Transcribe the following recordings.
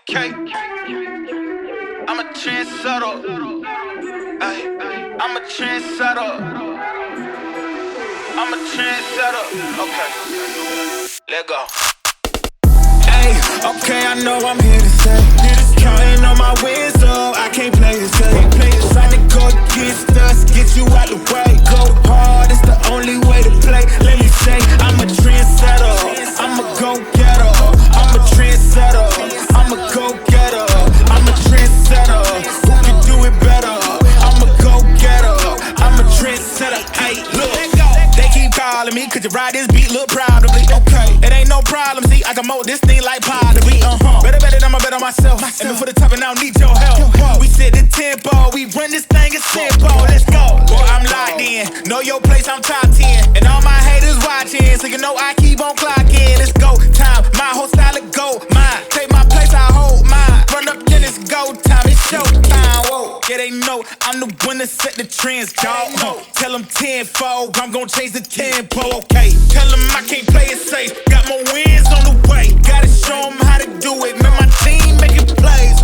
okay. I'm a trendsetter. Ay, I'm a trendsetter. I'm a trendsetter. Okay, let go. Hey, okay, I know I'm here to stay. Counting on my wins, so I can't play it safe. Trying to go against us, get you out the way. Go hard, it's the only way to play. Let me say, I'm a trendsetter. I'm a go-getter. I'm a trendsetter. I'm a go-getter. I'm a trendsetter. Who can do it better? I'm a go-getter. I'm a trendsetter. Hey, look, they keep calling me, could you ride this beat? Look proudly. Okay, it ain't no problem. See, I can mold this thing like pottery. Better than I'ma bet on myself. And before the top, and I don't need your help. We set the tempo, we run this thing as simple. Let's go. Boy, I'm locked in. Know your place, I'm top 10. And all my haters watching, so you know I keep on clocking. It's go time. My whole style of go mine. Take my place, I hold mine. Run up, then it's go time. It's show time. Whoa. Yeah, they know I'm the one that set the trends, dog. Tell them tenfold, I'm gon' change the tempo. Okay, tell them I can't play it safe. Got more wins on the way. Gotta show them how to do it. Man, my team making plays.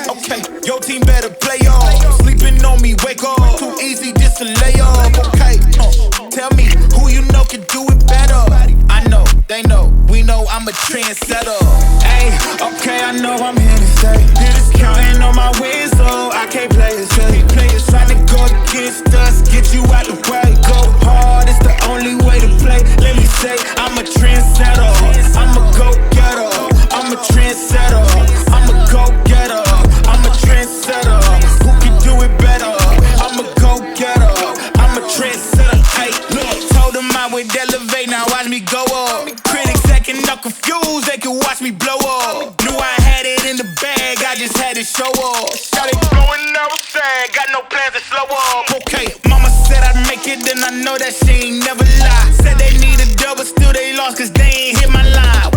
Okay, your team better play off. Sleeping on me, wake up. Too easy just to lay off. Okay, tell me who you know can do it better. I know, they know, we know I'm a trendsetter. Hey, okay, I know I'm here to stay. Counting on my wins, so I can't play it safe. Trying to go against us, get you out the way. Go hard, it's the only way to play. Let me say, I'm a trendsetter. I'm a go-getter. I'm a trendsetter. I'm a go-getter. I'm a trendsetter. Who can do it better? I'm a go-getter. I'm a trendsetter. Hey, look, told them I would elevate, now watch me go up. Critics acting up confused, they can watch me blow up. Knew I had it in the bag, I just had to show up. Shawty blowing up sad, got no plans to slow up. Okay, mama said I'd make it, then I know that she ain't never lie. Said they need a double, still they lost, cause they ain't hit my line.